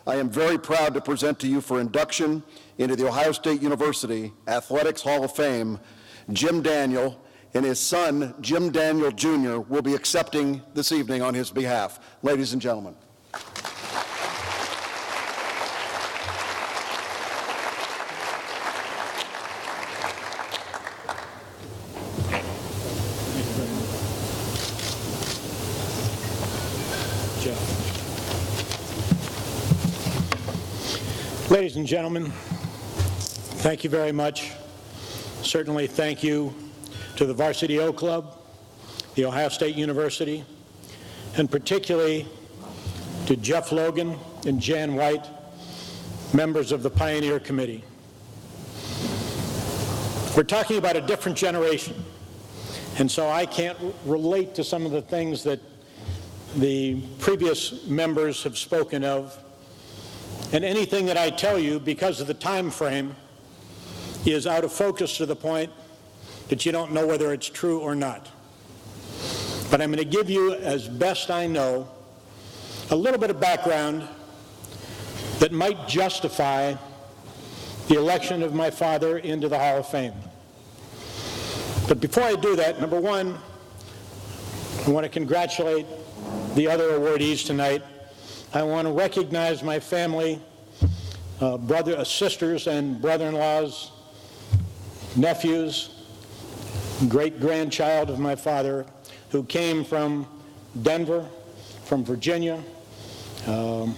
I am very proud to present to you for induction into the Ohio State University Athletics Hall of Fame, Jim Daniell, and his son, Jim Daniell Jr., will be accepting this evening on his behalf. Ladies and gentlemen. Ladies and gentlemen, thank you very much. Certainly thank you to the Varsity O Club, the Ohio State University, and particularly to Jeff Logan and Jan White, members of the Pioneer Committee. We're talking about a different generation, and so I can't relate to some of the things that the previous members have spoken of. And anything that I tell you, because of the time frame, is out of focus to the point that you don't know whether it's true or not. But I'm going to give you, as best I know, a little bit of background that might justify the election of my father into the Hall of Fame. But before I do that, number one, I want to congratulate the other awardees tonight. I want to recognize my family, sisters and brother-in-laws, nephews, great-grandchild of my father, who came from Denver, from Virginia, from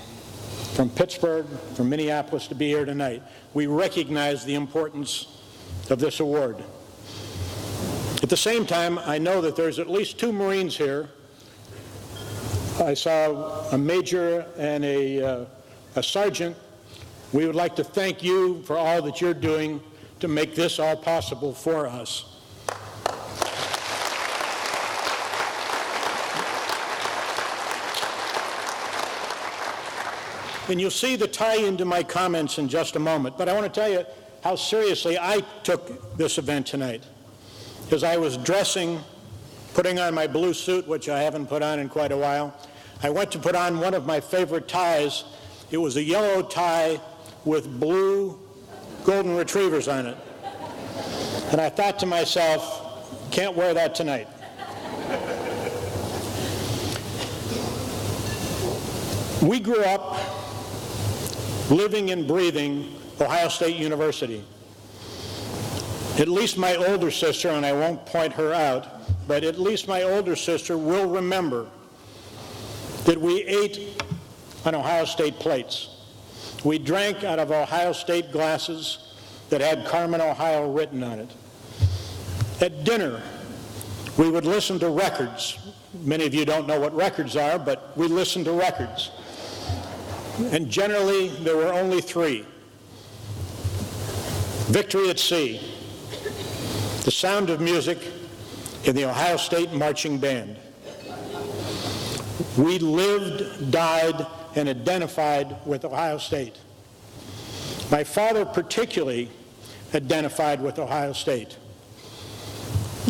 Pittsburgh, from Minneapolis to be here tonight. We recognize the importance of this award. At the same time, I know that there's at least 2 Marines here. I saw a major and a sergeant. We would like to thank you for all that you're doing to make this all possible for us. And you'll see the tie-in to my comments in just a moment, but I want to tell you how seriously I took this event tonight. As I was dressing, putting on my blue suit, which I haven't put on in quite a while, I went to put on one of my favorite ties. It was a yellow tie with blue golden retrievers on it. And I thought to myself, can't wear that tonight. We grew up living and breathing Ohio State University. At least my older sister, and I won't point her out, but at least my older sister will remember that we ate on Ohio State plates. We drank out of Ohio State glasses that had Carmen, Ohio written on it. At dinner, we would listen to records. Many of you don't know what records are, but we listened to records. And generally, there were only 3. Victory at Sea, The Sound of Music, and the Ohio State Marching Band. We lived, died, and identified with Ohio State. My father particularly identified with Ohio State.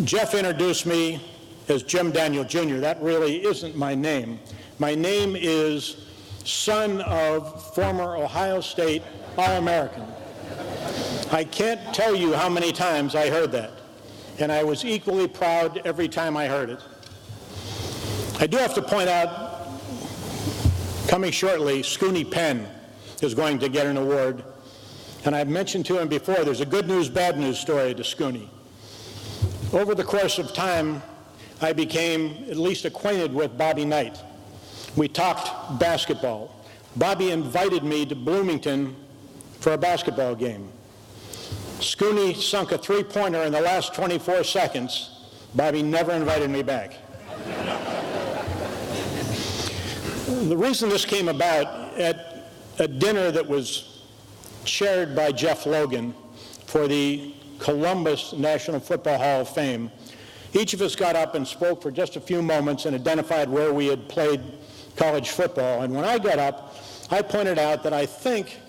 Jeff introduced me as Jim Daniell Jr. That really isn't my name. My name is son of former Ohio State All-American. I can't tell you how many times I heard that, and I was equally proud every time I heard it. I do have to point out, coming shortly, Scooney Penn is going to get an award. And I've mentioned to him before, there's a good news, bad news story to Scooney. Over the course of time, I became at least acquainted with Bobby Knight. We talked basketball. Bobby invited me to Bloomington for a basketball game. Scooney sunk a three-pointer in the last 24 seconds. Bobby never invited me back. The reason this came about, at a dinner that was chaired by Jeff Logan for the Columbus National Football Hall of Fame, each of us got up and spoke for just a few moments and identified where we had played college football. And when I got up, I pointed out that I think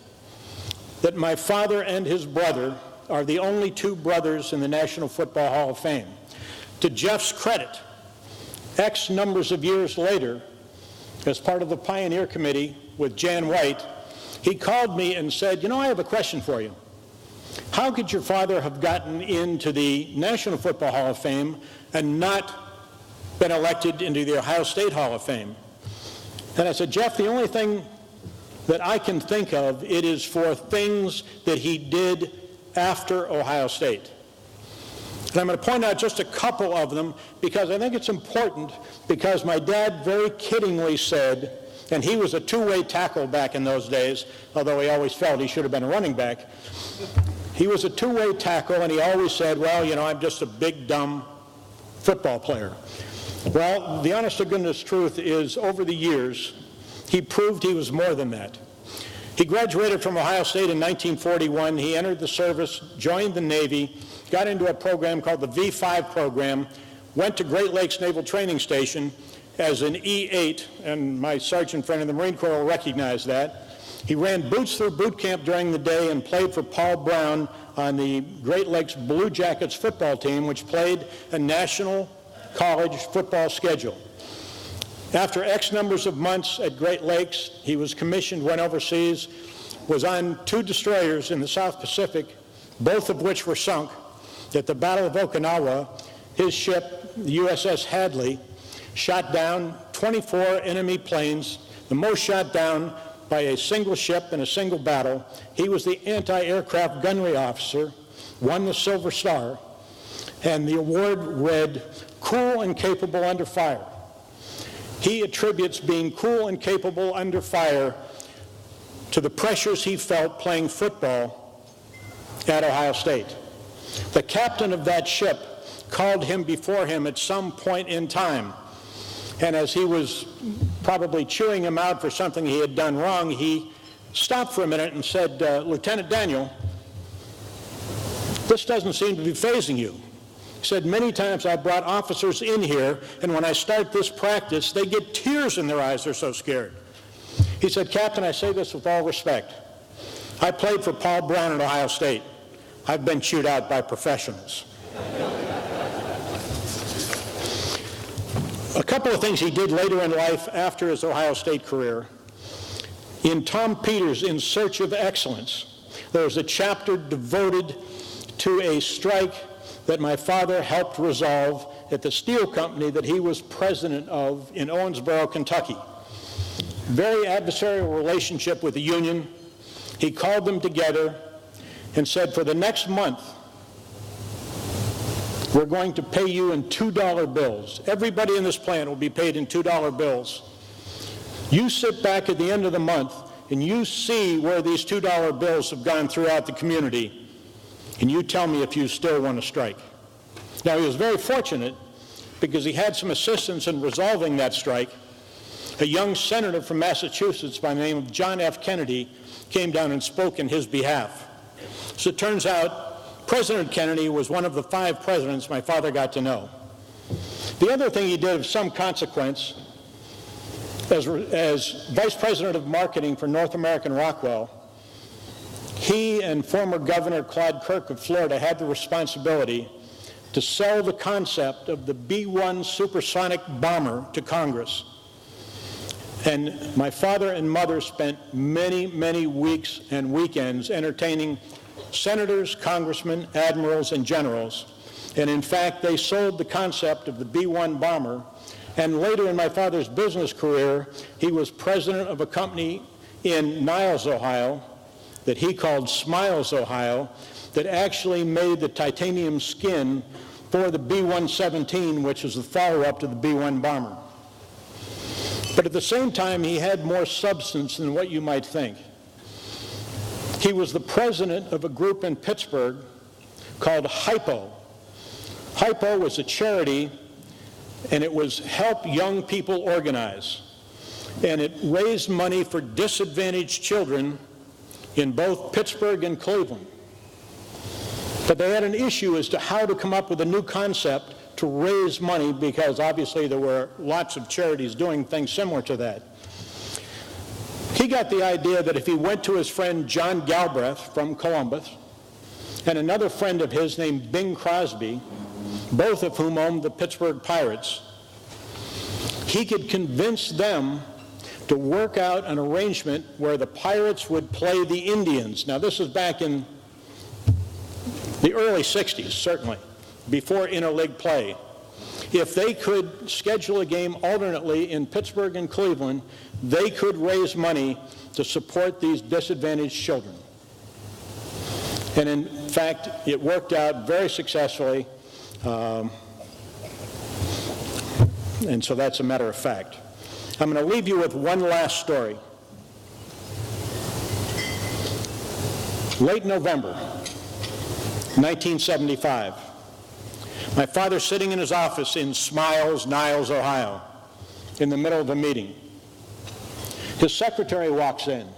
that my father and his brother are the only 2 brothers in the National Football Hall of Fame. To Jeff's credit, X numbers of years later, as part of the Pioneer Committee with Jan White, he called me and said, "You know, I have a question for you. How could your father have gotten into the National Football Hall of Fame and not been elected into the Ohio State Hall of Fame?" And I said, "Jeff, the only thing that I can think of, it is for things that he did after Ohio State." And I'm going to point out just a couple of them because I think it's important, because my dad very kiddingly said, and he was a two-way tackle back in those days, although he always felt he should have been a running back. He was a two-way tackle, and he always said, "Well, you know, I'm just a big, dumb football player." Well, the honest-to-goodness truth is, over the years, he proved he was more than that. He graduated from Ohio State in 1941. He entered the service, joined the Navy, got into a program called the V5 program, went to Great Lakes Naval Training Station as an E8, and my sergeant friend in the Marine Corps will recognize that. He ran boots through boot camp during the day and played for Paul Brown on the Great Lakes Blue Jackets football team, which played a national college football schedule. After X numbers of months at Great Lakes, he was commissioned, went overseas, was on 2 destroyers in the South Pacific, both of which were sunk. At the Battle of Okinawa, his ship, the USS Hadley, shot down 24 enemy planes, the most shot down by a single ship in a single battle. He was the anti-aircraft gunnery officer, won the Silver Star, and the award read, "Cool and Capable Under Fire." He attributes being cool and capable under fire to the pressures he felt playing football at Ohio State. The captain of that ship called him before him at some point in time, and as he was probably chewing him out for something he had done wrong, he stopped for a minute and said, "Lieutenant Daniell, this doesn't seem to be fazing you." He said, "Many times I've brought officers in here, and when I start this practice, they get tears in their eyes, they're so scared." He said, "Captain, I say this with all respect. I played for Paul Brown at Ohio State. I've been chewed out by professionals." A couple of things he did later in life after his Ohio State career. In Tom Peters' In Search of Excellence, there was a chapter devoted to a strike that my father helped resolve at the steel company that he was president of in Owensboro, Kentucky. Very adversarial relationship with the union. He called them together and said, "For the next month, we're going to pay you in $2 bills. Everybody in this plant will be paid in $2 bills. You sit back at the end of the month and you see where these $2 bills have gone throughout the community, and you tell me if you still want to strike." Now, he was very fortunate because he had some assistance in resolving that strike. A young senator from Massachusetts by the name of John F. Kennedy came down and spoke in his behalf. So it turns out President Kennedy was one of the 5 presidents my father got to know. The other thing he did of some consequence, as Vice President of Marketing for North American Rockwell, he and former Governor Claude Kirk of Florida had the responsibility to sell the concept of the B-1 supersonic bomber to Congress. And my father and mother spent many, many weeks and weekends entertaining senators, congressmen, admirals, and generals. And in fact, they sold the concept of the B-1 bomber. And later in my father's business career, he was president of a company in Niles, Ohio, that he called Smiles, Ohio, that actually made the titanium skin for the B-117, which is the follow-up to the B-1 bomber. But at the same time, he had more substance than what you might think. He was the president of a group in Pittsburgh called HYPO. HYPO was a charity, and it was Help Young People Organize. And it raised money for disadvantaged children in both Pittsburgh and Cleveland. But they had an issue as to how to come up with a new concept to raise money, because obviously there were lots of charities doing things similar to that. He got the idea that if he went to his friend John Galbraith from Columbus and another friend of his named Bing Crosby, both of whom owned the Pittsburgh Pirates, he could convince them to work out an arrangement where the Pirates would play the Indians. Now, this was back in the early 60s, certainly, before interleague play. If they could schedule a game alternately in Pittsburgh and Cleveland, they could raise money to support these disadvantaged children. And in fact, it worked out very successfully, and so that's a matter of fact. I'm going to leave you with one last story. Late November, 1975. My father sitting in his office in Smiles, Niles, Ohio, in the middle of a meeting. His secretary walks in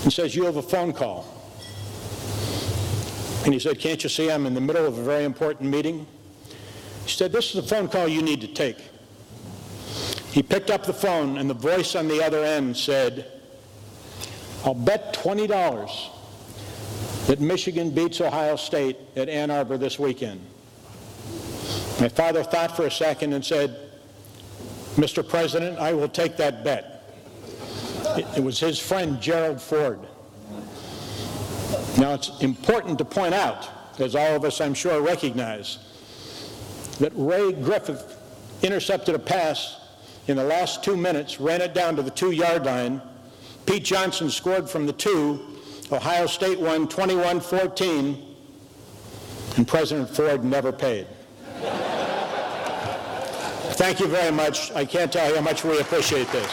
and says, "You have a phone call." And he said, "Can't you see I'm in the middle of a very important meeting?" He said, "This is a phone call you need to take." He picked up the phone, and the voice on the other end said, "I'll bet $20 that Michigan beats Ohio State at Ann Arbor this weekend." My father thought for a second and said, "Mr. President, I will take that bet." It was his friend Gerald Ford. Now, it's important to point out, as all of us I'm sure recognize, that Ray Griffith intercepted a pass in the last 2 minutes, ran it down to the 2-yard line. Pete Johnson scored from the 2. Ohio State won 21-14, and President Ford never paid. Thank you very much. I can't tell you how much we appreciate this.